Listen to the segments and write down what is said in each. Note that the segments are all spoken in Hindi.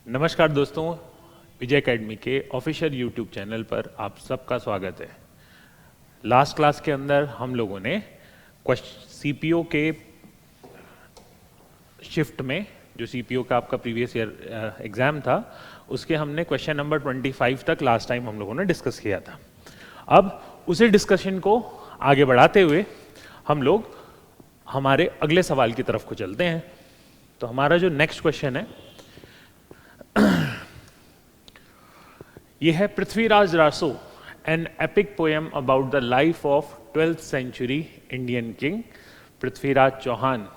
नमस्कार दोस्तों, विजय एकेडमी के ऑफिशियल यूट्यूब चैनल पर आप सबका स्वागत है। लास्ट क्लास के अंदर हम लोगों ने सीपीओ के शिफ्ट में, जो सीपीओ का आपका प्रीवियस ईयर एग्जाम था, उसके हमने क्वेश्चन नंबर 25 तक लास्ट टाइम हम लोगों ने डिस्कस किया था। अब उसी डिस्कशन को आगे बढ़ाते हुए हम लोग हमारे अगले सवाल की तरफ को चलते हैं। तो हमारा जो नेक्स्ट क्वेश्चन है यह है Prithviraj Raso, an epic poem about the life of 12th century Indian king Prithviraj Chauhan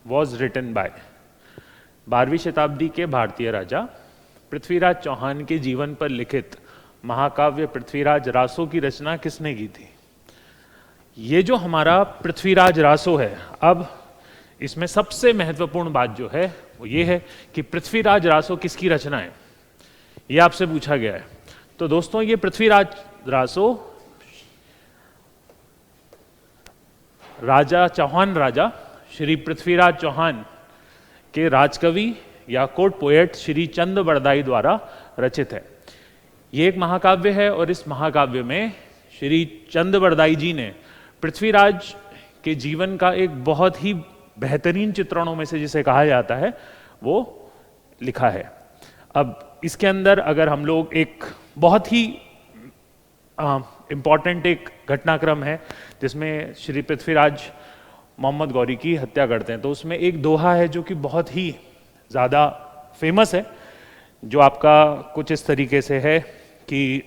was written by. 12वीं शताब्दी के भारतीय राजा पृथ्वीराज चौहान के जीवन पर लिखित महाकाव्य पृथ्वीराज रासो की रचना किसने की थी? ये जो हमारा पृथ्वीराज रासो है, अब इसमें सबसे महत्वपूर्ण बात जो है वो ये है कि पृथ्वीराज रासो किसकी रचना है, ये आपसे पूछा गया है। तो दोस्तों, ये पृथ्वीराज रासो राजा श्री पृथ्वीराज चौहान के राजकवि या कोर्ट पोएट श्री चंद बरदाई द्वारा रचित है। ये एक महाकाव्य है और इस महाकाव्य में श्री चंद बरदाई जी ने पृथ्वीराज के जीवन का एक बहुत ही बेहतरीन चित्रणों में से जिसे कहा जाता है वो लिखा है। अब इसके अंदर अगर हम लोग एक बहुत ही इम्पॉर्टेंट एक घटनाक्रम है जिसमें श्री पृथ्वीराज मोहम्मद गौरी की हत्या करते हैं, तो उसमें एक दोहा है जो कि बहुत ही ज़्यादा फेमस है, जो आपका कुछ इस तरीके से है कि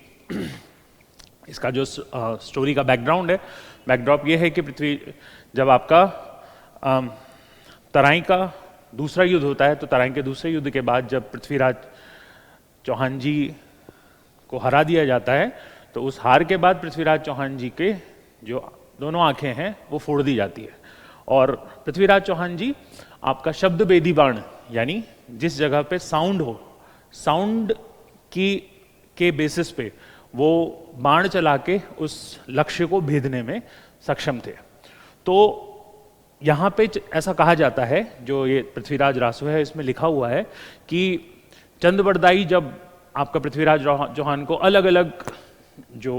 इसका जो स्टोरी का बैकग्राउंड है, बैकड्रॉप ये है कि जब आपका तराई का दूसरा युद्ध होता है, तो तराई के दूसरे युद्ध के बाद जब पृथ्वीराज चौहान जी को हरा दिया जाता है, तो उस हार के बाद पृथ्वीराज चौहान जी के जो दोनों आंखें हैं वो फोड़ दी जाती है। और पृथ्वीराज चौहान जी आपका शब्द बेदी बाण, यानी जिस जगह पे साउंड हो, साउंड के बेसिस पे वो बाण चला के उस लक्ष्य को भेदने में सक्षम थे। तो यहाँ पे ऐसा कहा जाता है, जो ये पृथ्वीराज रासो है इसमें लिखा हुआ है कि चंद बरदाई जब आपका पृथ्वीराज चौहान को अलग अलग जो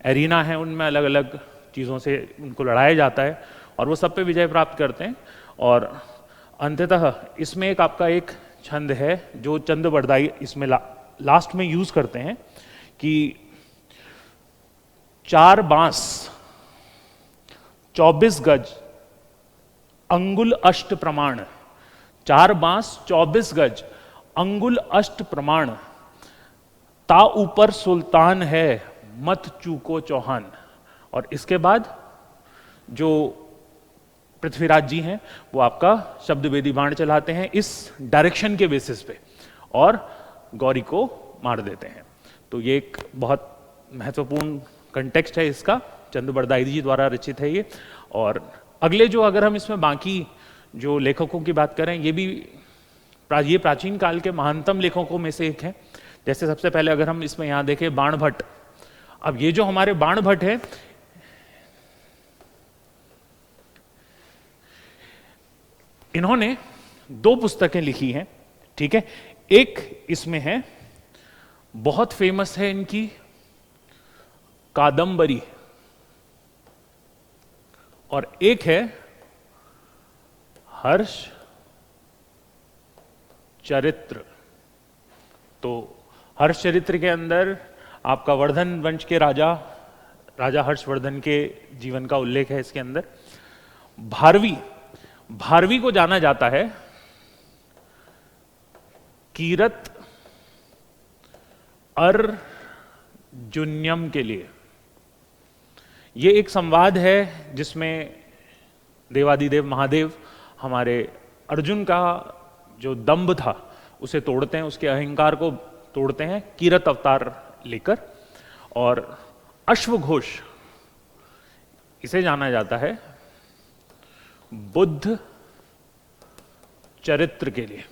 एरिना है उनमें अलग अलग चीज़ों से उनको लड़ाया जाता है और वो सब पे विजय प्राप्त करते हैं, और अंततः इसमें एक आपका एक छंद है जो चंद बरदाई इसमें लास्ट में यूज करते हैं कि 4 बांस 24 गज अंगुल अष्ट प्रमाण, 4 बांस 24 गज अंगुल अष्ट प्रमाण, ता ऊपर सुल्तान है मत चूको चौहान। और इसके बाद जो पृथ्वीराज जी हैं वो आपका शब्द वेदी बाण चलाते हैं इस डायरेक्शन के बेसिस पे और गौरी को मार देते हैं। तो ये एक बहुत महत्वपूर्ण कंटेक्स्ट है इसका, चंद बरदाई जी द्वारा रचित है ये। और अगले जो अगर हम इसमें बाकी जो लेखकों की बात करें, ये प्राचीन काल के महानतम लेखकों में से एक है। जैसे सबसे पहले अगर हम इसमें यहां देखें बाण भट्ट। अब ये जो हमारे बाण भट्ट है, इन्होंने 2 पुस्तकें लिखी हैं, ठीक है। एक इसमें है, बहुत फेमस है इनकी कादंबरी, और एक है हर्ष चरित्र। तो हर्ष चरित्र के अंदर आपका वर्धन वंश के राजा हर्षवर्धन के जीवन का उल्लेख है इसके अंदर। भारवी को जाना जाता है कीरत अर्जुन्यम के लिए। ये एक संवाद है जिसमें देवादिदेव महादेव हमारे अर्जुन का जो दंभ था उसे तोड़ते हैं, उसके अहंकार को तोड़ते हैं कीरत अवतार लेकर। और अश्वघोष, इसे जाना जाता है बुद्ध चरित्र के लिए।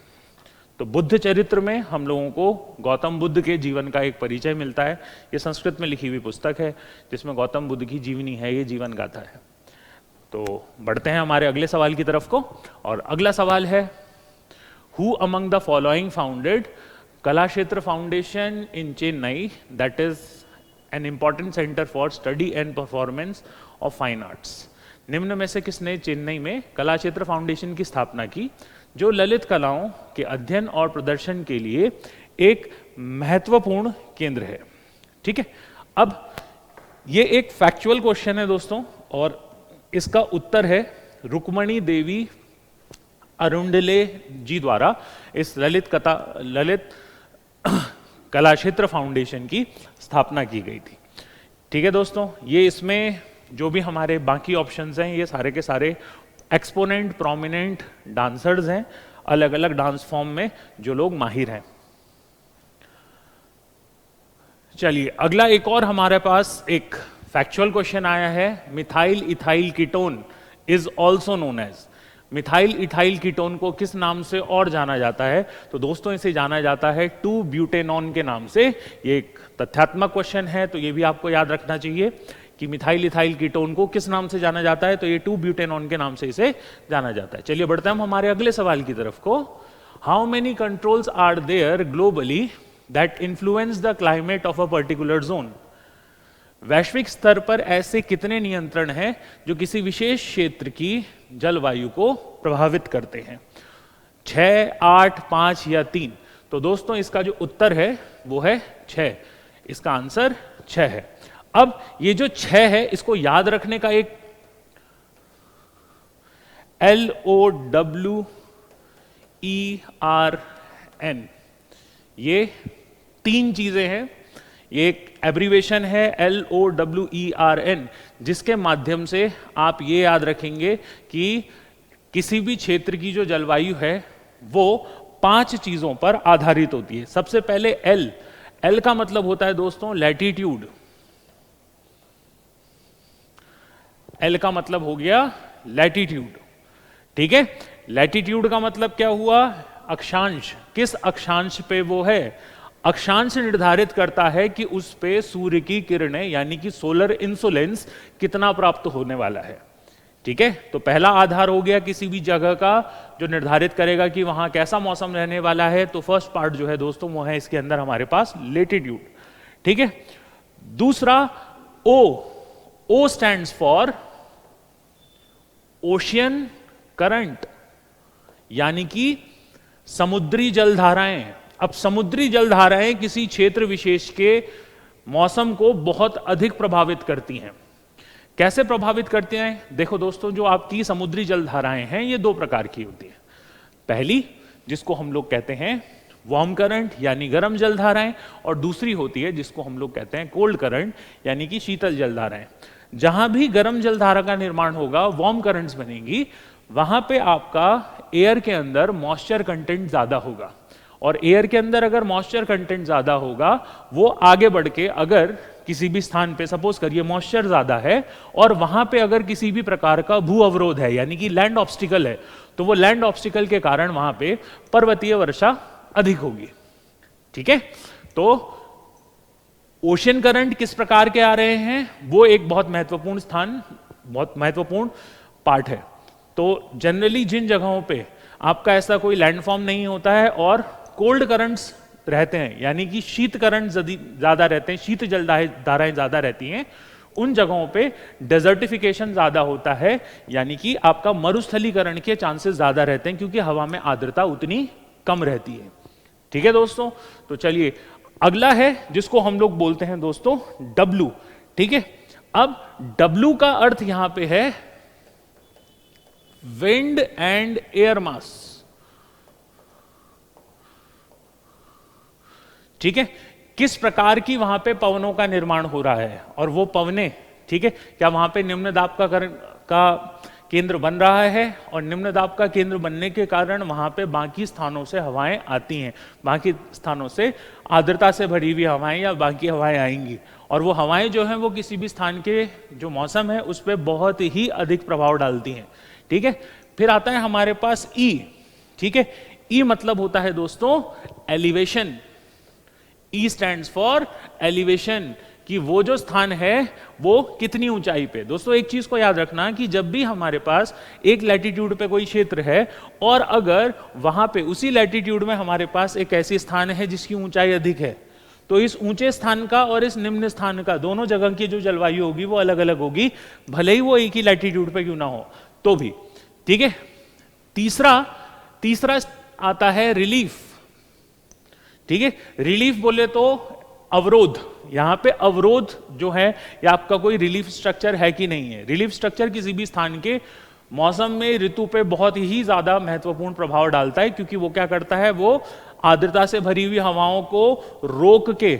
तो बुद्ध चरित्र में हम लोगों को गौतम बुद्ध के जीवन का एक परिचय मिलता है। ये संस्कृत में लिखी हुई पुस्तक है जिसमें गौतम बुद्ध की जीवनी है, ये जीवन गाथा है। तो बढ़ते हैं हमारे अगले सवाल की तरफ को, और अगला सवाल है who among the following founded Kalakshetra foundation in Chennai, that is an important centre for study and performance of fine arts. निम्न में से किसने चेन्नई में कलाक्षेत्र फाउंडेशन की स्थापना की, जो ललित कलाओं के अध्ययन और प्रदर्शन के लिए एक महत्वपूर्ण केंद्र है। ठीक है, अब ये एक फैक्चुअल क्वेश्चन है दोस्तों, और इसका उत्तर है रुक्मणी देवी अरुंडले जी द्वारा इस ललित कलाक्षेत्र फाउंडेशन की स्थापना की गई थी। ठीक है दोस्तों, ये इसमें जो भी हमारे बाकी ऑप्शंस हैं ये सारे के सारे एक्सपोनेंट प्रोमिनेंट डांसर्स हैं, अलग अलग डांस फॉर्म में जो लोग माहिर हैं। चलिए अगला एक और हमारे पास एक फैक्चुअल क्वेश्चन आया है। Methyl ethyl ketone is also known as, methyl ethyl ketone को किस नाम से और जाना जाता है? तो दोस्तों इसे जाना जाता है 2-ब्यूटेनॉन के नाम से। ये एक तथ्यात्मक क्वेश्चन है, तो ये भी आपको याद रखना चाहिए कि मिथाइल इथाइल कीटोन को किस नाम से जाना जाता है, तो ये 2-ब्यूटेनॉन के नाम से इसे जाना जाता है। चलिए बढ़ते हैं हम हमारे अगले सवाल की तरफ को। How many controls are there globally that influence the climate of a particular zone? वैश्विक स्तर पर ऐसे कितने नियंत्रण हैं जो किसी विशेष क्षेत्र की जलवायु को प्रभावित करते हैं? 6, 8, 5 या 3? तो दोस्तों इसका जो उत्तर है वो है 6। इसका आंसर 6 है। अब ये जो 6 है इसको याद रखने का एक LOWERN, ये 3 चीजें हैं। ये एक एब्रीवेशन है LOWERN, जिसके माध्यम से आप ये याद रखेंगे कि किसी भी क्षेत्र की जो जलवायु है वो 5 चीजों पर आधारित होती है। सबसे पहले L का मतलब होता है दोस्तों लैटिट्यूड। L का मतलब हो गया लैटिट्यूड। ठीक है, लैटिट्यूड का मतलब क्या हुआ? अक्षांश। किस अक्षांश पे वो है? अक्षांश निर्धारित करता है कि उस पे सूर्य की किरणें यानी कि सोलर इंसोलेंस कितना प्राप्त होने वाला है। ठीक है, तो पहला आधार हो गया किसी भी जगह का जो निर्धारित करेगा कि वहां कैसा मौसम रहने वाला है। तो फर्स्ट पार्ट जो है दोस्तों वो है इसके अंदर हमारे पास लेटिट्यूड। ठीक है, दूसरा O stands for ocean current, यानी कि समुद्री जलधाराएं। अब समुद्री जलधाराएं किसी क्षेत्र विशेष के मौसम को बहुत अधिक प्रभावित करती हैं। कैसे प्रभावित करती हैं? देखो दोस्तों, जो आपकी समुद्री जलधाराएं हैं ये 2 प्रकार की होती हैं। पहली जिसको हम लोग कहते हैं वार्म करंट यानी गर्म जलधाराएं, और दूसरी होती है जिसको हम लोग कहते हैं कोल्ड करंट यानी कि शीतल जलधाराएं। जहां भी गर्म जलधारा का निर्माण होगा, वार्म करंट्स बनेंगी, वहां पे आपका एयर के अंदर मॉइस्चर कंटेंट ज्यादा होगा। और एयर के अंदर अगर मॉइस्चर कंटेंट ज्यादा होगा, वो आगे बढ़ के अगर किसी भी स्थान पे सपोज करिए मॉइस्चर ज्यादा है और वहां पे अगर किसी भी प्रकार का भू अवरोध है यानी कि लैंड ऑब्स्टिकल है, तो वो लैंड ऑब्स्टिकल के कारण वहां पे पर्वतीय वर्षा अधिक होगी। ठीक है, तो ओशियन करंट किस प्रकार के आ रहे हैं वो एक बहुत महत्वपूर्ण पार्ट है। तो जनरली जिन जगहों पे आपका ऐसा कोई लैंडफॉर्म नहीं होता है और कोल्ड करंट्स रहते हैं यानी कि शीत करंट ज्यादा रहते हैं, शीत जलधाराएं ज्यादा रहती हैं, उन जगहों पे डेजर्टिफिकेशन ज्यादा होता है यानी कि आपका मरुस्थलीकरण के चांसेस ज्यादा रहते हैं क्योंकि हवा में आर्द्रता उतनी कम रहती है। ठीक है दोस्तों, तो चलिए अगला है जिसको हम लोग बोलते हैं दोस्तों W। ठीक है, अब W का अर्थ यहां पे है विंड एंड एयर मास। ठीक है, किस प्रकार की वहां पे पवनों का निर्माण हो रहा है और वो पवने, ठीक है, क्या वहां पे निम्न दाब का केंद्र बन रहा है और निम्न दाब का केंद्र बनने के कारण वहां पे बाकी स्थानों से हवाएं आती हैं, बाकी स्थानों से आर्द्रता से भरी हुई हवाएं या बाकी हवाएं आएंगी और वो हवाएं जो हैं वो किसी भी स्थान के जो मौसम है उस पर बहुत ही अधिक प्रभाव डालती हैं। ठीक है, फिर आता है हमारे पास E। ठीक है, E मतलब होता है दोस्तों elevation. E stands for elevation कि वो जो स्थान है वो कितनी ऊंचाई पे। दोस्तों एक चीज को याद रखना कि जब भी हमारे पास एक लैटिट्यूड पे कोई क्षेत्र है और अगर वहां पे उसी लैटिट्यूड में हमारे पास एक ऐसी स्थान है जिसकी ऊंचाई अधिक है, तो इस ऊंचे स्थान का और इस निम्न स्थान का दोनों जगह की जो जलवायु होगी वो अलग अलग होगी, भले ही वो एक ही लैटिट्यूड पे क्यों ना हो तो भी। ठीक है, तीसरा आता है रिलीफ। ठीक है, रिलीफ बोले तो अवरोध। यहां पे अवरोध जो है या आपका कोई रिलीफ स्ट्रक्चर है कि नहीं है। रिलीफ स्ट्रक्चर किसी भी स्थान के मौसम में, ऋतु पे बहुत ही ज्यादा महत्वपूर्ण प्रभाव डालता है, क्योंकि वो क्या करता है, वो आर्द्रता से भरी हुई हवाओं को रोक के,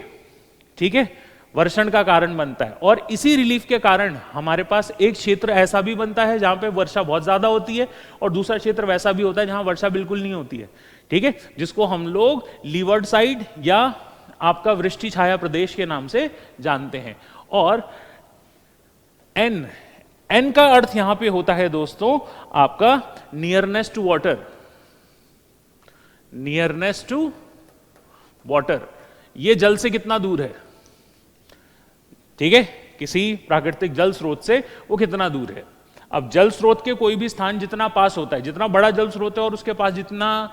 ठीक है, वर्षण का कारण बनता है। और इसी रिलीफ के कारण हमारे पास एक क्षेत्र ऐसा भी बनता है जहां पे वर्षा बहुत ज्यादा होती है और दूसरा क्षेत्र वैसा भी होता है जहां वर्षा बिल्कुल नहीं होती है। ठीक है, जिसको हम लोग लीवर्ड साइड या आपका वृष्टि छाया प्रदेश के नाम से जानते हैं। और एन का अर्थ यहां पे होता है दोस्तों आपका nearness to water. Nearness to water, ये जल से कितना दूर है। ठीक है, किसी प्राकृतिक जल स्रोत से वो कितना दूर है। अब जल स्रोत के कोई भी स्थान जितना पास होता है, जितना बड़ा जल स्रोत है और उसके पास जितना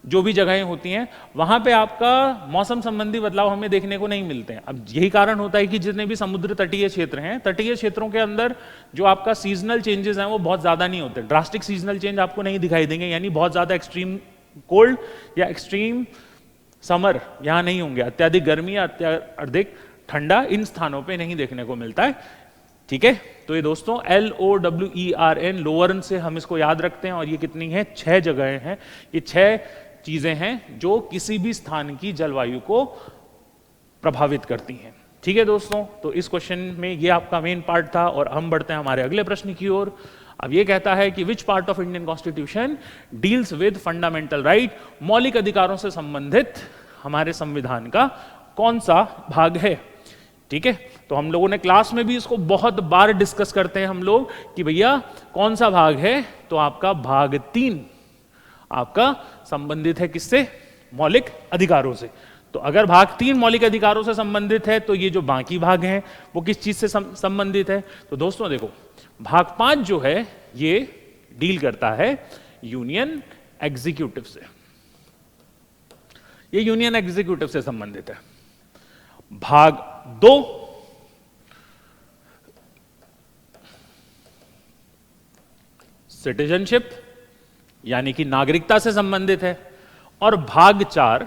जो भी जगहें होती हैं, वहां पे आपका मौसम संबंधी बदलाव हमें देखने को नहीं मिलते हैं। अब यही कारण होता है कि जितने भी समुद्र तटीय क्षेत्र हैं, तटीय क्षेत्रों के अंदर जो आपका सीजनल चेंजेस हैं वो बहुत ज्यादा नहीं होते। ड्रास्टिक सीजनल चेंज आपको नहीं दिखाई देंगे, यानी बहुत ज्यादा एक्सट्रीम कोल्ड या एक्सट्रीम समर यहां नहीं होंगे। अत्यधिक गर्मी या अत्यधिक ठंडा इन स्थानों पे नहीं देखने को मिलता है। ठीक है, तो ये दोस्तों LOWERN, लोअर्न से हम इसको याद रखते हैं। और ये कितनी है, 6 जगहें हैं। ये 6 चीजें हैं जो किसी भी स्थान की जलवायु को प्रभावित करती हैं। ठीक है दोस्तों, तो इस क्वेश्चन में ये आपका मेन पार्ट था और हम बढ़ते हैं हमारे अगले प्रश्न की ओर। अब ये कहता है कि विच part of Indian constitution deals with fundamental right, मौलिक अधिकारों से संबंधित हमारे संविधान का कौन सा भाग है। ठीक है, तो हम लोगों ने क्लास में भी इसको बहुत बार डिस्कस करते हैं हम लोग कि भैया कौन सा भाग है, तो आपका भाग 3 आपका संबंधित है किससे, मौलिक अधिकारों से। तो अगर भाग 3 मौलिक अधिकारों से संबंधित है तो ये जो बाकी भाग हैं वो किस चीज से संबंधित है। तो दोस्तों देखो, भाग 5 जो है ये डील करता है यूनियन एग्जीक्यूटिव से। ये यूनियन एग्जीक्यूटिव से संबंधित है। भाग 2 सिटीजनशिप यानी कि नागरिकता से संबंधित है। और भाग 4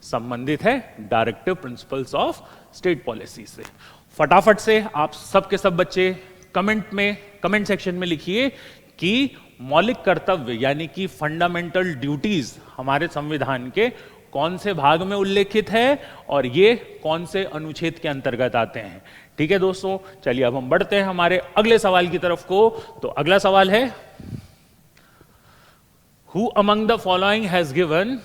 संबंधित है directive principles of state policy से। फटाफट से आप सब के सब बच्चे कमेंट सेक्शन में लिखिए कि मौलिक कर्तव्य यानी कि फंडामेंटल ड्यूटीज हमारे संविधान के कौन से भाग में उल्लेखित है और ये कौन से अनुच्छेद के अंतर्गत आते हैं। ठीक है दोस्तों, चलिए अब हम बढ़ते हैं हमारे अगले सवाल की तरफ को। तो अगला सवाल है, who among the following has given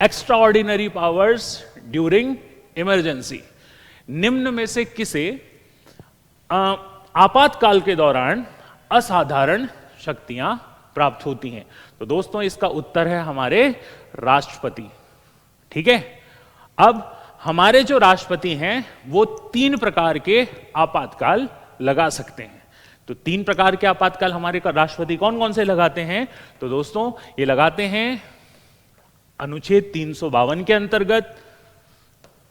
extraordinary powers during emergency. निम्न में से किसे आपातकाल के दौरान असाधारण शक्तियां प्राप्त होती हैं। तो दोस्तों इसका उत्तर है हमारे राष्ट्रपति। ठीक है, अब हमारे जो राष्ट्रपति हैं वो 3 प्रकार के आपातकाल लगा सकते हैं। तो 3 प्रकार के आपातकाल हमारे राष्ट्रपति कौन कौन से लगाते हैं। तो दोस्तों ये लगाते हैं अनुच्छेद 352 के अंतर्गत,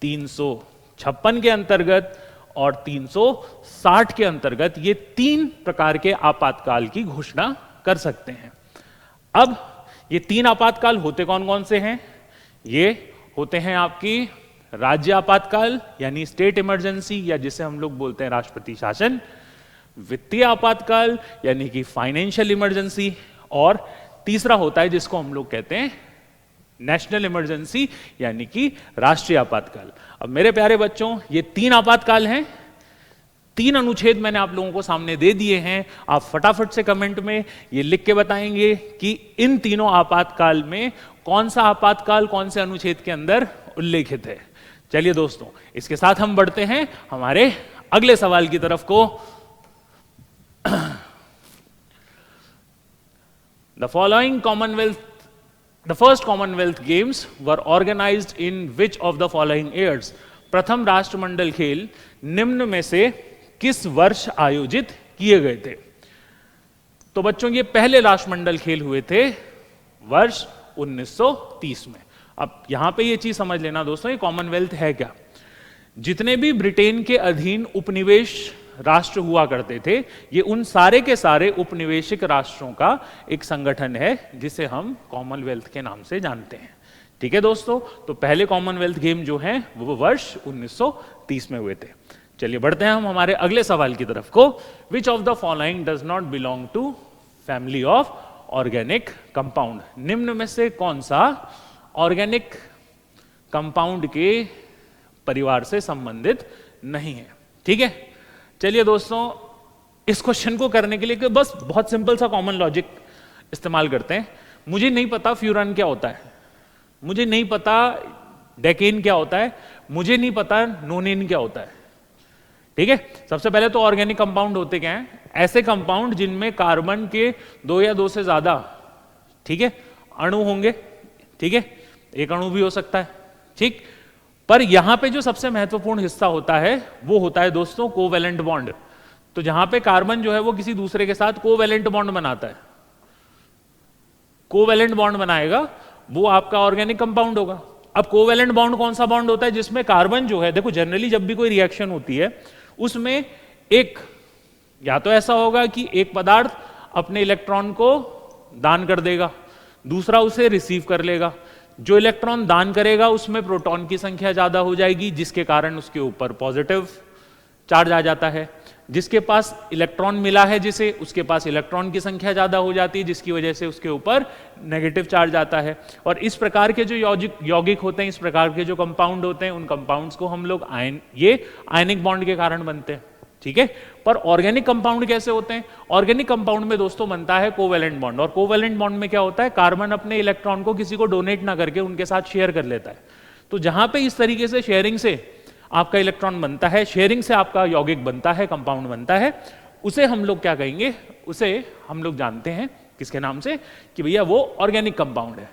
356 के अंतर्गत और 360 के अंतर्गत। ये 3 प्रकार के आपातकाल की घोषणा कर सकते हैं। अब ये 3 आपातकाल होते कौन कौन से हैं। ये होते हैं आपकी राज्य आपातकाल यानी स्टेट इमरजेंसी या जिसे हम लोग बोलते हैं राष्ट्रपति शासन, वित्तीय आपातकाल यानी कि फाइनेंशियल इमरजेंसी, और तीसरा होता है जिसको हम लोग कहते हैं नेशनल इमरजेंसी यानी कि राष्ट्रीय आपातकाल। अब मेरे प्यारे बच्चों ये 3 आपातकाल हैं, 3 अनुच्छेद मैंने आप लोगों को सामने दे दिए हैं। आप फटाफट से कमेंट में ये लिख के बताएंगे कि इन तीनों आपातकाल में कौन सा आपातकाल कौन से अनुच्छेद के अंदर उल्लेखित है। चलिए दोस्तों इसके साथ हम बढ़ते हैं हमारे अगले सवाल की तरफ को। The first Commonwealth Games were organized in which of the following years? प्रथम राष्ट्रमंडल खेल निम्न में से किस वर्ष आयोजित किए गए थे? तो बच्चों ये पहले राष्ट्रमंडल खेल हुए थे वर्ष 1930 में। अब यहां पे ये चीज समझ लेना दोस्तों, ये कॉमनवेल्थ है क्या? जितने भी ब्रिटेन के अधीन उपनिवेश राष्ट्र हुआ करते थे, ये उन सारे के सारे उपनिवेशिक राष्ट्रों का एक संगठन है जिसे हम कॉमनवेल्थ के नाम से जानते हैं। ठीक है दोस्तों, तो पहले कॉमनवेल्थ गेम जो हैं वो वर्ष 1930 में हुए थे। चलिए बढ़ते हैं हम हमारे अगले सवाल की तरफ को। Which of the following does not belong to family of organic compound? निम्न में से कौन सा ऑर्गेनिक कंपाउंड के परिवार से संबंधित नहीं है? ठीक है, चलिए दोस्तों इस क्वेश्चन को करने के लिए बस बहुत सिंपल सा कॉमन लॉजिक इस्तेमाल करते हैं। मुझे नहीं पता फ्यूरान क्या होता है, मुझे नहीं पता डेकेन क्या होता है, मुझे नहीं पता नोनेन क्या होता है। ठीक है, सबसे पहले तो ऑर्गेनिक कंपाउंड होते क्या हैं? ऐसे कंपाउंड जिनमें कार्बन के 2 या 2 से ज्यादा, ठीक है, अणु होंगे। ठीक है, एक अणु भी हो सकता है। ठीक, पर यहां पे जो सबसे महत्वपूर्ण हिस्सा होता है वो होता है दोस्तों कोवेलेंट बॉन्ड। तो जहां पे कार्बन जो है वो किसी दूसरे के साथ कोवेलेंट बॉन्ड बनाता है, कोवेलेंट बॉन्ड बनाएगा, वो आपका ऑर्गेनिक कंपाउंड होगा। अब कोवेलेंट बॉन्ड कौन सा बॉन्ड होता है? जिसमें कार्बन जो है, देखो जनरली जब भी कोई रिएक्शन होती है उसमें एक, या तो ऐसा होगा कि एक पदार्थ अपने इलेक्ट्रॉन को दान कर देगा, दूसरा उसे रिसीव कर लेगा। जो इलेक्ट्रॉन दान करेगा उसमें प्रोटॉन की संख्या ज्यादा हो जाएगी, जिसके कारण उसके ऊपर पॉजिटिव चार्ज आ जाता है। जिसके पास इलेक्ट्रॉन मिला है जिसे, उसके पास इलेक्ट्रॉन की संख्या ज्यादा हो जाती है, जिसकी वजह से उसके ऊपर नेगेटिव चार्ज आता है। और इस प्रकार के जो यौगिक होते हैं, इस प्रकार के जो कंपाउंड होते हैं, उन कंपाउंड्स को हम लोग आयनिक बॉन्ड के कारण बनते हैं। ठीक है, पर ऑर्गेनिक कंपाउंड कैसे होते हैं? ऑर्गेनिक कंपाउंड में दोस्तों बनता है कोवेलेंट बॉन्ड, और कोवेलेंट बॉन्ड में क्या होता है? कार्बन अपने इलेक्ट्रॉन को किसी को डोनेट ना करके उनके साथ शेयर कर लेता है। तो जहां पे इस तरीके से शेयरिंग से आपका इलेक्ट्रॉन बनता है, शेयरिंग से आपका यौगिक बनता है, कंपाउंड बनता है, उसे हम लोग क्या कहेंगे? उसे हम लोग जानते हैं किसके नाम से? कि भैया वो ऑर्गेनिक कंपाउंड है।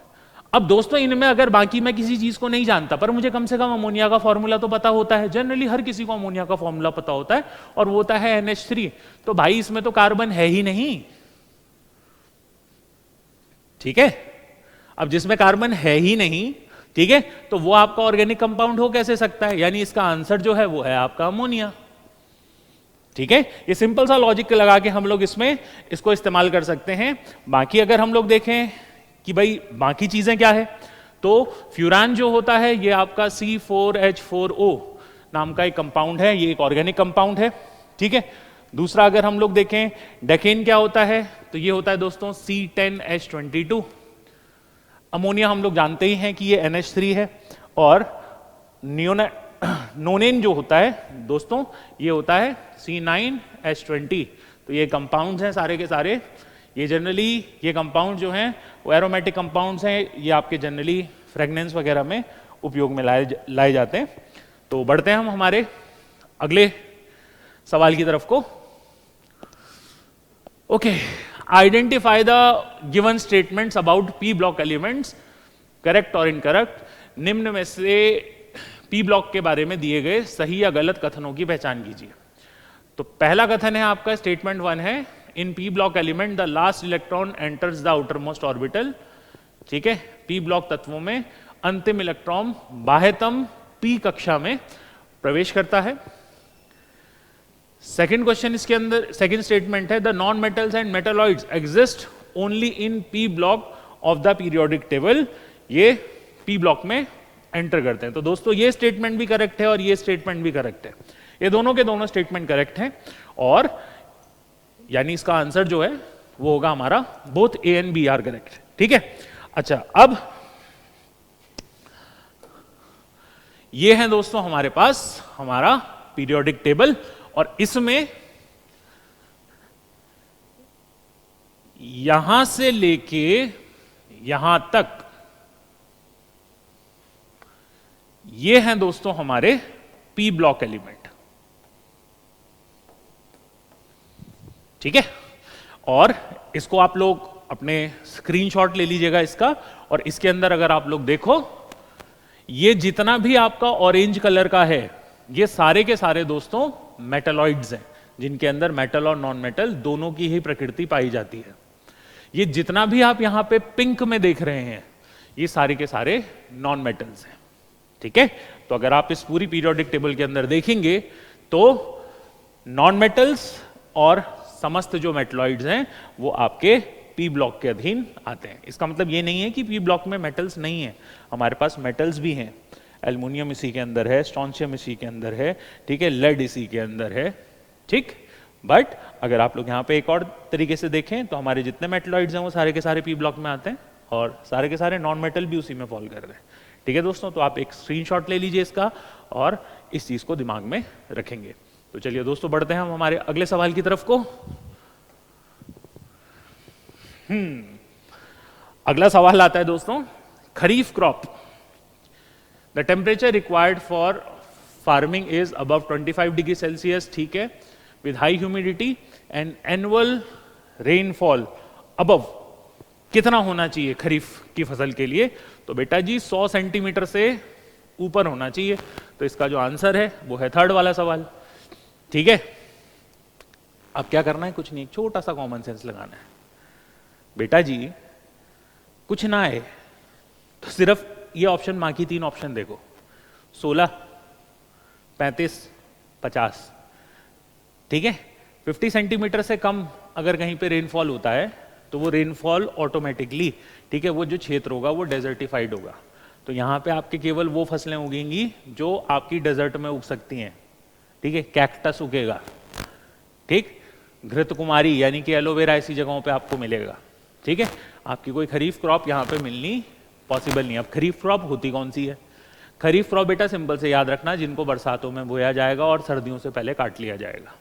अब दोस्तों इनमें अगर बाकी मैं किसी चीज को नहीं जानता, पर मुझे कम से कम अमोनिया का फॉर्मूला तो पता होता है। जनरली हर किसी को अमोनिया का फॉर्मूला पता होता है, और वो होता है NH3। तो भाई इसमें तो कार्बन है ही नहीं। ठीक है, अब जिसमें कार्बन है ही नहीं, ठीक है, तो वो आपका ऑर्गेनिक कंपाउंड हो कैसे सकता है? यानी इसका आंसर जो है वो है आपका अमोनिया। ठीक है, ये सिंपल सा लॉजिक लगा के हम लोग इसमें इसको इस्तेमाल कर सकते हैं। बाकी अगर हम लोग देखें कि भाई बाकी चीजें क्या है, तो फ्यूरान जो होता है ये आपका C4H4O नाम का एक कंपाउंड है, ये एक ऑर्गेनिक कंपाउंड है। ठीक है, दूसरा अगर हम लोग देखें डेकेन क्या होता है, तो ये होता है दोस्तों C10H22। अमोनिया हम लोग जानते ही हैं कि ये NH3 है। और नोनेन जो होता है दोस्तों ये होता है C9H20। तो ये कंपाउंड्स हैं सारे के सारे। ये जनरली ये कंपाउंड जो हैं वो एरोमेटिक कंपाउंड्स हैं, ये आपके जनरली फ्रेगनेंस वगैरह में उपयोग में लाए जाते हैं। तो बढ़ते हैं हम हमारे अगले सवाल की तरफ को। Okay, identify the given statements about P block elements, correct और इनकरेक्ट। निम्न में से पी ब्लॉक के बारे में दिए गए सही या गलत कथनों की पहचान कीजिए। तो पहला कथन है आपका स्टेटमेंट 1 है, in p block element the last electron enters the outermost orbital. ठीक है, पी ब्लॉक तत्वों में अंतिम इलेक्ट्रॉन बाह्यतम पी कक्षा में प्रवेश करता है। सेकेंड क्वेश्चन इसके अंदर, सेकेंड स्टेटमेंट है the non metals and metalloids exist only in p block of the periodic table. ये पी ब्लॉक में एंटर करते हैं। तो दोस्तों ये स्टेटमेंट भी करेक्ट है और ये स्टेटमेंट भी करेक्ट है। ये दोनों के दोनों स्टेटमेंट करेक्ट हैं, और यानी इसका आंसर जो है वो होगा हमारा both A and B are correct. ठीक है, अच्छा अब ये है दोस्तों हमारे पास हमारा पीरियोडिक टेबल, और इसमें यहां से लेके यहां तक ये हैं दोस्तों हमारे पी ब्लॉक एलिमेंट। ठीक है, और इसको आप लोग अपने स्क्रीनशॉट ले लीजिएगा इसका, और इसके अंदर अगर आप लोग देखो ये जितना भी आपका ऑरेंज कलर का है, ये सारे के सारे दोस्तों मेटलॉइड्स हैं, जिनके अंदर मेटल और नॉन मेटल दोनों की ही प्रकृति पाई जाती है। ये जितना भी आप यहां पे पिंक में देख रहे हैं, ये सारे के सारे नॉन मेटल्स हैं। ठीक है, तो अगर आप इस पूरी पीरियोडिक टेबल के अंदर देखेंगे तो नॉन मेटल्स और समस्त जो मेटलॉइड्स हैं वो आपके पी ब्लॉक के अधीन आते हैं। इसका मतलब ये नहीं है कि पी ब्लॉक में मेटल्स नहीं है, हमारे पास मेटल्स भी हैं। एल्युमिनियम इसी के अंदर है, स्ट्रॉन्शियम इसी के अंदर है, ठीक है, लेड इसी के अंदर है, ठीक। बट अगर आप लोग यहाँ पे एक और तरीके से देखें तो हमारे जितने मेटलॉइड्स हैं वो सारे के सारे पी ब्लॉक में आते हैं और सारे के सारे नॉन मेटल भी उसी में फॉल कर रहे हैं। ठीक है दोस्तों, तो आप एक स्क्रीनशॉट ले लीजिए इसका और इस चीज को दिमाग में रखेंगे। तो चलिए दोस्तों, बढ़ते हैं हम हमारे अगले सवाल की तरफ को। अगला सवाल आता है दोस्तों, kharif crop, the temperature required for farming is above 25 degree Celsius, ठीक है, with high humidity and annual rainfall above कितना होना चाहिए खरीफ की फसल के लिए? तो बेटा जी 100 सेंटीमीटर से ऊपर होना चाहिए। तो इसका जो आंसर है वो है थर्ड वाला सवाल। ठीक है, अब क्या करना है, कुछ नहीं, एक छोटा सा कॉमन सेंस लगाना है। बेटा जी कुछ ना है तो सिर्फ ये ऑप्शन, बाकी 3 ऑप्शन देखो, 16, 35, 50, ठीक है। 50 सेंटीमीटर से कम अगर कहीं पे रेनफॉल होता है तो वो रेनफॉल ऑटोमेटिकली, ठीक है, वो जो क्षेत्र होगा वो डेजर्टिफाइड होगा। तो यहाँ पे आपके केवल वो फसलें उगेंगी जो आपकी डेजर्ट में उग सकती हैं, ठीक है, कैक्टस उगेगा, ठीक, घृत कुमारी यानी कि एलोवेरा ऐसी जगहों पे आपको मिलेगा, ठीक है। आपकी कोई खरीफ क्रॉप यहाँ पे मिलनी पॉसिबल नहीं। अब खरीफ क्रॉप होती कौन सी है? खरीफ क्रॉप बेटा सिंपल से याद रखना, जिनको बरसातों में बोया जाएगा और सर्दियों से पहले काट लिया जाएगा,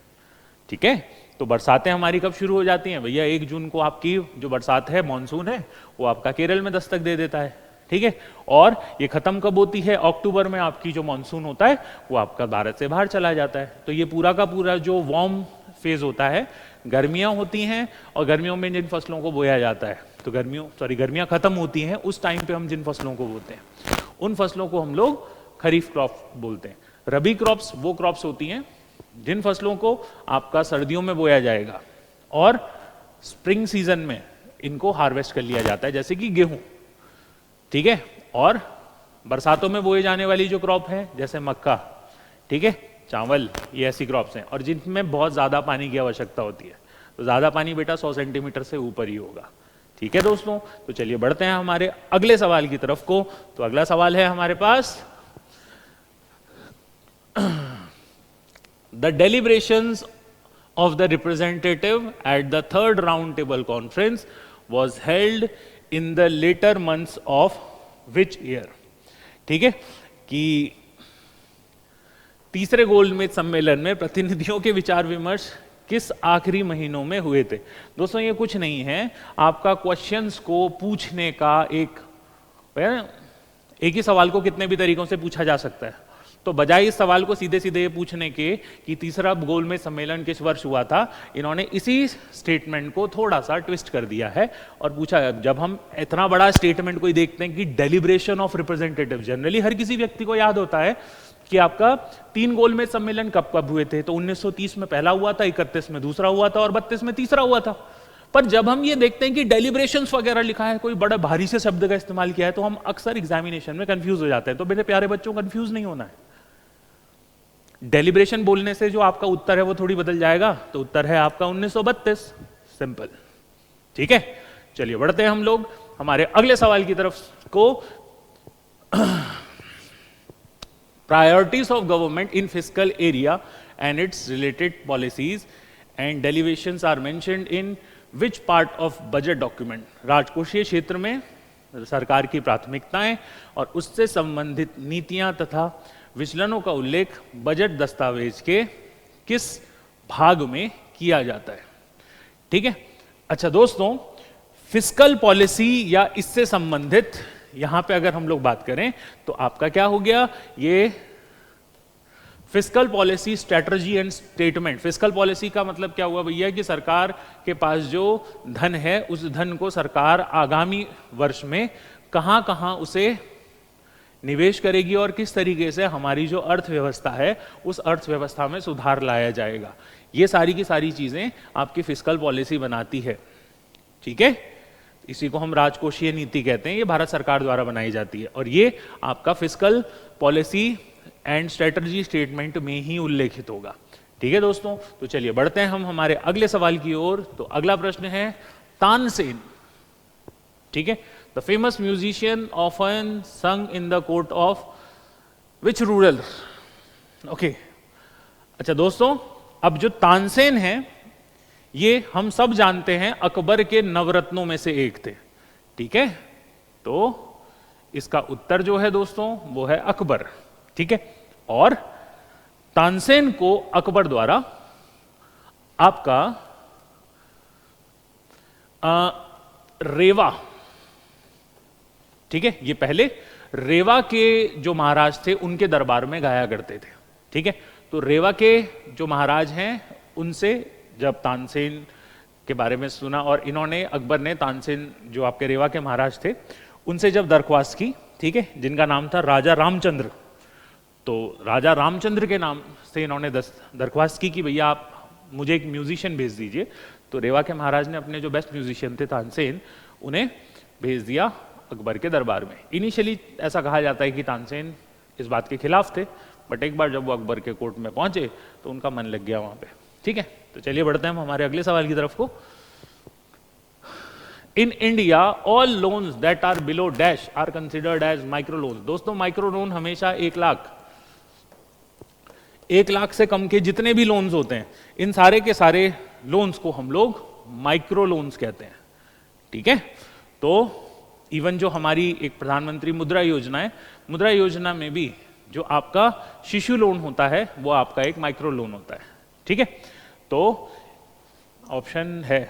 ठीक है। तो बरसातें हमारी कब शुरू हो जाती हैं भैया? 1 जून को आपकी जो बरसात है, मानसून है, वो आपका केरल में दस्तक दे देता है, ठीक है। और ये खत्म कब होती है? अक्टूबर में आपकी जो मानसून होता है वो आपका भारत से बाहर चला जाता है। तो ये पूरा का पूरा जो वार्म फेज होता है, गर्मियां होती हैं और गर्मियों में जिन फसलों को बोया जाता है, तो गर्मियां खत्म होती हैं, उस टाइम पे हम जिन फसलों को बोते हैं उन फसलों को हम लोग खरीफ क्रॉप बोलते हैं। रबी क्रॉप्स वो क्रॉप्स होती हैं जिन फसलों को आपका सर्दियों में बोया जाएगा और स्प्रिंग सीजन में इनको हार्वेस्ट कर लिया जाता है, जैसे कि गेहूं, ठीक है। और बरसातों में बोए जाने वाली जो क्रॉप है जैसे मक्का, ठीक है, चावल, ये ऐसी क्रॉप्स हैं और जिनमें बहुत ज्यादा पानी की आवश्यकता होती है। तो ज्यादा पानी बेटा 100 सेंटीमीटर से ऊपर ही होगा, ठीक है दोस्तों। तो चलिए बढ़ते हैं हमारे अगले सवाल की तरफ को। तो अगला सवाल है हमारे पास, the deliberations of the representative at the third round table conference was held in the later months of which year? ठीक है, कि तीसरे गोलमेज सम्मेलन में प्रतिनिधियों के विचार विमर्श किस आखिरी महीनों में हुए थे? दोस्तों ये कुछ नहीं है, आपका क्वेश्चंस को पूछने का एक ही सवाल को कितने भी तरीकों से पूछा जा सकता है। तो बजाय इस सवाल को सीधे सीधे ये पूछने के कि तीसरा गोलमेज सम्मेलन किस वर्ष हुआ था, इन्होंने इसी स्टेटमेंट को थोड़ा सा ट्विस्ट कर दिया है और पूछा। जब हम इतना बड़ा स्टेटमेंट कोई देखते हैं कि डेलिब्रेशन ऑफ रिप्रेजेंटेटिव, जनरली हर किसी व्यक्ति को याद होता है कि आपका 3 गोलमेज सम्मेलन कब कब हुए थे। तो 1930 में पहला हुआ था, 31 में दूसरा हुआ था और 32 में तीसरा हुआ था। पर जब हम ये देखते हैं कि डेलिब्रेशंस वगैरह लिखा है, कोई बड़ा भारी से शब्द का इस्तेमाल किया है, तो हम अक्सर एग्जामिनेशन में कंफ्यूज हो जाते हैं। तो मेरे प्यारे बच्चों, कंफ्यूज नहीं होना है। डेलिब्रेशन बोलने से जो आपका उत्तर है वो थोड़ी बदल जाएगा। तो उत्तर है आपका 1932, सिंपल, ठीक है। चलिए बढ़ते हैं हम लोग हमारे अगले सवाल की तरफ को। Priorities of government in fiscal area and its related policies and deviations are mentioned in which part of budget document? राजकोषीय क्षेत्र में सरकार की प्राथमिकताएं और उससे संबंधित नीतियां तथा विचलनों का उल्लेख बजट दस्तावेज के किस भाग में किया जाता है? ठीक है। अच्छा दोस्तों, फिस्कल पॉलिसी या इससे संबंधित यहां पे अगर हम लोग बात करें तो आपका क्या हो गया, ये fiscal policy strategy and statement. Fiscal policy का मतलब क्या हुआ भैया कि सरकार के पास जो धन है उस धन को सरकार आगामी वर्ष में कहां कहां उसे निवेश करेगी और किस तरीके से हमारी जो अर्थव्यवस्था है उस अर्थव्यवस्था में सुधार लाया जाएगा। ये सारी की सारी चीजें आपकी फिस्कल पॉलिसी बनाती है। ठीक है, इसी को हम राजकोषीय नीति कहते हैं। ये भारत सरकार द्वारा बनाई जाती है और ये आपका fiscal policy and strategy statement में ही उल्लेखित होगा। ठीक है दोस्तों, तो चलिए बढ़ते हैं हम हमारे अगले सवाल की ओर। तो अगला प्रश्न है तानसेन। ठीक है, द फेमस म्यूजिशियन ऑफन संग in the court of which rural. Okay, अच्छा दोस्तों, अब जो तानसेन है ये हम सब जानते हैं अकबर के नवरत्नों में से एक थे। ठीक है, तो इसका उत्तर जो है दोस्तों वो है अकबर। ठीक है, और तानसेन को अकबर द्वारा आपका रेवा, ठीक है, ये पहले रेवा के जो महाराज थे उनके दरबार में गाया करते थे। ठीक है, तो रेवा के जो महाराज हैं उनसे जब तानसेन के बारे में सुना और इन्होंने, अकबर ने तानसेन जो आपके रेवा के महाराज थे उनसे जब दरख्वास्त की, ठीक है, जिनका नाम था राजा रामचंद्र, तो राजा रामचंद्र के नाम से इन्होंने दरख्वास्त की कि भैया आप मुझे एक म्यूजिशियन भेज दीजिए। तो रेवा के महाराज ने अपने जो बेस्ट म्यूजिशियन थे तानसेन, उन्हें भेज दिया अकबर के दरबार में। इनिशियली ऐसा कहा जाता है कि तानसेन इस बात के खिलाफ थे, बट एक बार जब वो अकबर के कोर्ट में पहुंचे तो उनका मन लग गया वहां पे। ठीक है, तो चलिए बढ़ते हैं हम हमारे अगले सवाल की तरफ को। In India all loans that are below dash are considered as micro loan. दोस्तों, माइक्रो लोन हमेशा 1 लाख से कम के जितने भी लोन्स होते हैं, इन सारे के सारे लोन्स को हम लोग माइक्रो लोन्स कहते हैं। ठीक है, तो इवन जो हमारी एक प्रधानमंत्री मुद्रा योजना है, मुद्रा योजना में भी जो आपका शिशु लोन होता है वो आपका एक माइक्रो लोन होता है। ठीक है, तो ऑप्शन है,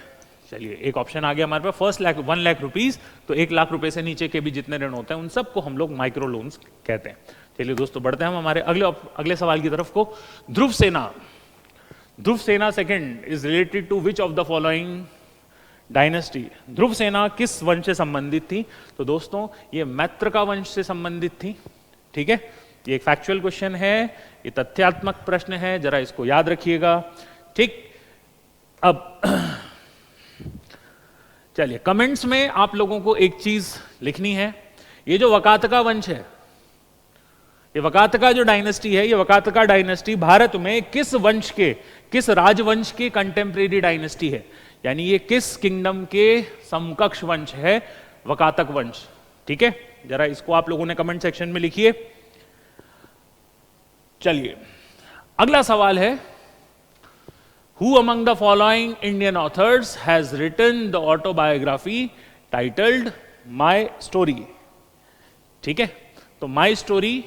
चलिए एक ऑप्शन आ गया हमारे पास, फर्स्ट 1 लाख रुपीज, तो 1 लाख रुपए से नीचे के भी जितने ऋण होते हैं उन सबको हम लोग माइक्रो लोन्स कहते हैं। चलिए दोस्तों बढ़ते हैं हम हमारे अगले सवाल की तरफ को। ध्रुव Sena, Dhruva Sena second is related to which of the following dynasty. Dhruva Sena किस वंश से संबंधित थी? तो दोस्तों ये मैत्र का वंश से संबंधित थी। ठीक है, ये एक फैक्चुअल क्वेश्चन है, ये तथ्यात्मक प्रश्न है, जरा इसको याद रखिएगा। ठीक, अब चलिए कमेंट्स में आप लोगों को एक चीज लिखनी है, ये जो वकातका वंश है, ये वकातका जो डायनेस्टी है, ये वकातका डायनेस्टी भारत में किस वंश के, किस राजवंश के कंटेम्प्रेरी डायनेस्टी है, यानी ये किस किंगडम के समकक्ष वंश है, वकातक वंश। ठीक है, जरा इसको आप लोगों ने कमेंट सेक्शन में लिखिए। चलिए अगला सवाल है, who among the following Indian authors has written the autobiography titled my story. ठीक है, तो माई स्टोरी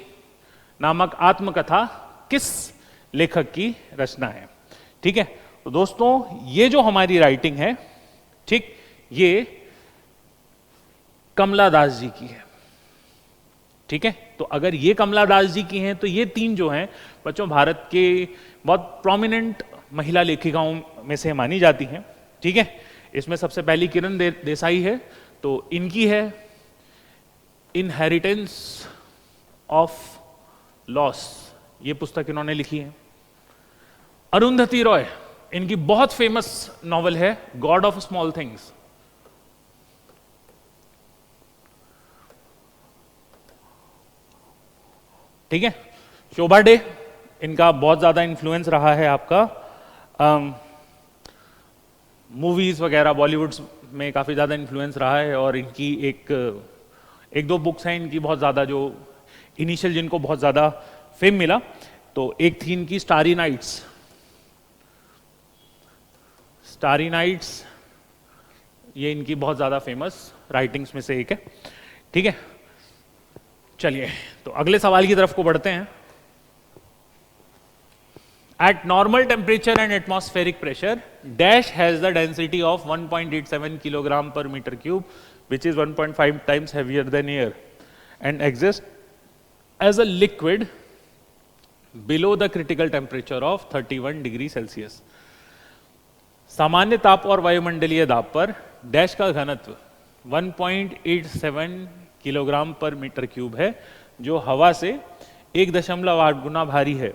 नामक आत्मकथा किस लेखक की रचना है? ठीक है, तो दोस्तों ये जो हमारी राइटिंग है, ठीक, ये कमला दास जी की है। ठीक है, तो अगर ये कमला दास जी की हैं तो ये 3 जो हैं बच्चों भारत के बहुत प्रोमिनेंट महिला लेखिकाओं में से मानी जाती हैं। ठीक है, इसमें सबसे पहली किरण देसाई है, तो इनकी है इनहेरिटेंस ऑफ लॉस, ये पुस्तक इन्होंने लिखी है। अरुंधति रॉय, इनकी बहुत फेमस नॉवल है गॉड ऑफ स्मॉल थिंग्स। ठीक है, शोभा डे, इनका बहुत ज्यादा इन्फ्लुएंस रहा है आपका मूवीज वगैरह, बॉलीवुड में काफी ज्यादा इन्फ्लुएंस रहा है, और इनकी एक दो बुक्स हैं इनकी बहुत ज्यादा, जो इनिशियल जिनको बहुत ज्यादा फेम मिला। तो एक थी इनकी स्टारी नाइट्स, स्टारी नाइट्स, ये इनकी बहुत ज्यादा फेमस राइटिंग्स में से एक है। ठीक है, चलिए तो अगले सवाल की तरफ को बढ़ते हैं। At normal temperature and atmospheric pressure dash has the density of 1.87 kilogram per metre cube which is 1.5 times heavier than air and exist as a liquid below the critical temperature of 31 degree Celsius. सामान्य ताप और वायुमंडलीय दाब पर डैश का घनत्व 1.87 किलोग्राम पर मीटर क्यूब है, जो हवा से 1.8 गुना भारी है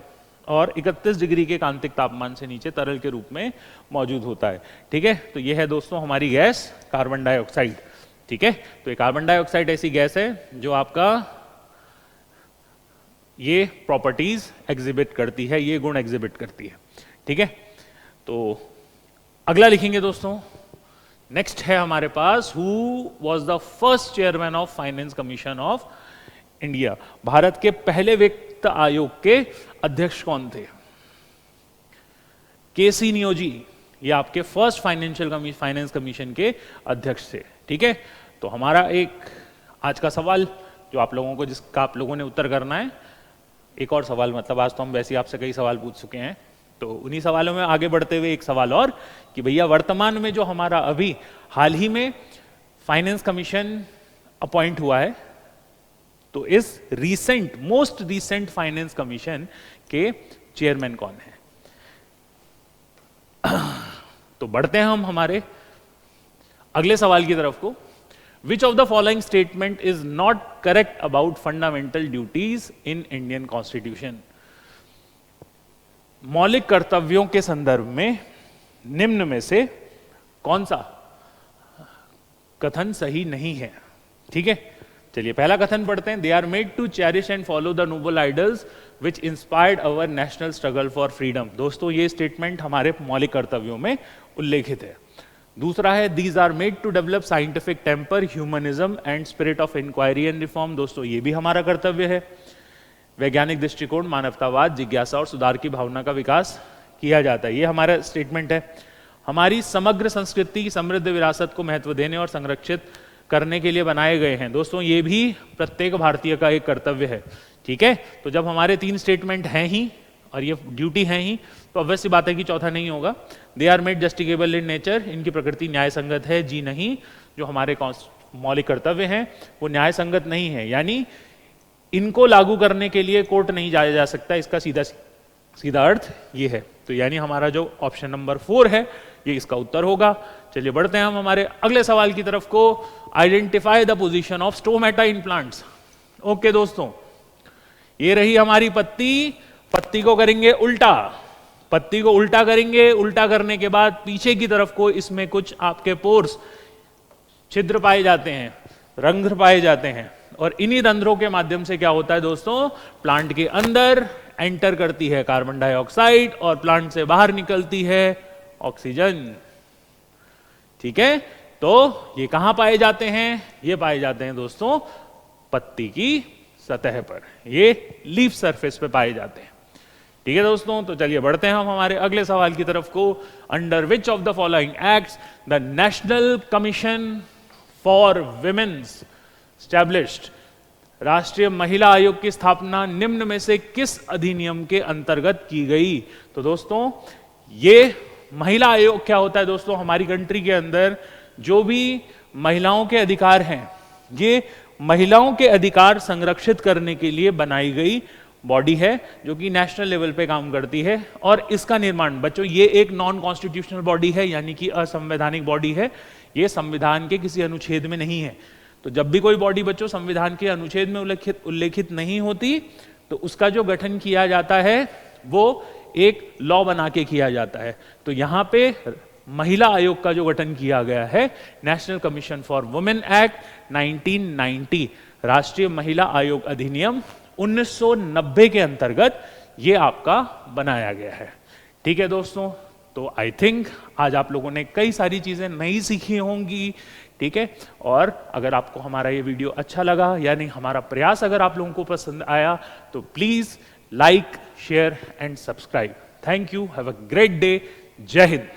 और 31 डिग्री के कांतिक तापमान से नीचे तरल के रूप में मौजूद होता है। ठीक है, तो यह है दोस्तों हमारी गैस कार्बन डाइऑक्साइड। ठीक है, तो ये कार्बन डाइऑक्साइड ऐसी गैस है जो आपका ये प्रॉपर्टीज एग्जिबिट करती है, ये गुण एग्जिबिट करती है। ठीक है, तो अगला लिखेंगे दोस्तों। नेक्स्ट है हमारे पास, who was the first chairman of finance commission of India. भारत के पहले वित्त आयोग के अध्यक्ष कौन थे? केसी नियोजी, ये आपके फर्स्ट फाइनेंस कमीशन के अध्यक्ष थे। ठीक है, तो हमारा एक आज का सवाल जो आप लोगों को, जिसका आप लोगों ने उत्तर करना है, एक और सवाल, मतलब आज तो हम वैसे ही आपसे कई सवाल पूछ चुके हैं, तो उन्हीं सवालों में आगे बढ़ते हुए एक सवाल और कि भैया वर्तमान में जो हमारा अभी हाल ही में फाइनेंस कमीशन अपॉइंट हुआ है, तो इस मोस्ट रीसेंट फाइनेंस कमीशन के चेयरमैन कौन है? तो बढ़ते हैं हम हमारे अगले सवाल की तरफ को। Which of the following statement is not correct about fundamental duties in Indian constitution? मौलिक कर्तव्यों के संदर्भ में निम्न में से कौन सा कथन सही नहीं है? ठीक है, चलिए पहला कथन पढ़ते हैं। They are made to cherish and follow the noble ideals which inspired our national struggle for freedom. दोस्तों ये स्टेटमेंट हमारे मौलिक कर्तव्यों में उल्लेखित है। दूसरा है, these are made to develop scientific temper, humanism and spirit of inquiry and reform. दोस्तों ये भी हमारा कर्तव्य है। वैज्ञानिक दृष्टिकोण, मानवतावाद, जिज्ञासा और सुधार की भावना का विकास किया जाता है, ये हमारा स्टेटमेंट है। हमारी समग्र संस्कृति की समृद्ध विरासत को महत्व देने और संरक्षित करने के लिए बनाए गए हैं। दोस्तों ये भी प्रत्येक भारतीय का एक कर्तव्य है। ठीक है, तो जब हमारे 3 स्टेटमेंट हैं ही और ये ड्यूटी है ही, तो अवश्य बात है कि चौथा नहीं होगा। They are made justiciable in nature, इनकी प्रकृति न्याय संगत है। जी नहीं, जो हमारे मौलिक कर्तव्य हैं वो न्याय संगत नहीं है, यानी इनको लागू करने के लिए कोर्ट नहीं जाया जा सकता। इसका सीधा अर्थ ये है। तो यानी हमारा जो ऑप्शन नंबर 4 है ये इसका उत्तर होगा। चलिए बढ़ते हैं हम हमारे अगले सवाल की तरफ को। Identify the position of stomata in plants. Okay दोस्तों, ये रही हमारी पत्ती। पत्ती को करेंगे उल्टा, पत्ती को उल्टा करेंगे। उल्टा करने के बाद पीछे की तरफ को इसमें कुछ आपके पोर्स, छिद्र पाए जाते हैं, रंध्र पाए जाते हैं, और इन्हीं रंध्रों के माध्यम से क्या होता है दोस्तों, प्लांट के अंदर एंटर करती है कार्बन डाइऑक्साइड और प्लांट से बाहर निकलती है ऑक्सीजन। ठीक है, तो ये कहां पाए जाते हैं? ये पाए जाते हैं दोस्तों पत्ती की सतह पर, ये लीफ सरफेस पे पाए जाते हैं। ठीक है दोस्तों, तो चलिए बढ़ते हैं हम हमारे अगले सवाल की तरफ को। Under which of the following acts the national commission for women's established. राष्ट्रीय महिला आयोग की स्थापना निम्न में से किस अधिनियम के अंतर्गत की गई? तो दोस्तों ये महिला आयोग क्या होता है दोस्तों, हमारी कंट्री के अंदर जो भी महिलाओं के अधिकार हैं, ये महिलाओं के अधिकार संरक्षित करने के लिए बनाई गई बॉडी है जो कि नेशनल लेवल पे काम करती है। और इसका निर्माण बच्चों, ये एक नॉन कॉन्स्टिट्यूशनल बॉडी है, यानी कि असंवैधानिक बॉडी है। ये संविधान के किसी अनुच्छेद में नहीं है। तो जब भी कोई बॉडी बच्चों संविधान के अनुच्छेद में उल्लेखित नहीं होती, तो उसका जो गठन किया जाता है वो एक लॉ बना के किया जाता है। तो यहां पे महिला आयोग का जो गठन किया गया है, national commission for women act 1990, राष्ट्रीय महिला आयोग अधिनियम 1990 के अंतर्गत ये आपका बनाया गया है। ठीक है दोस्तों, तो आई थिंक आज आप लोगों ने कई सारी चीजें नई सीखी होंगी। ठीक है, और अगर आपको हमारा ये वीडियो अच्छा लगा, यानी हमारा प्रयास अगर आप लोगों को पसंद आया, तो please like, share and subscribe. Thank you, have a great day. जय हिंद।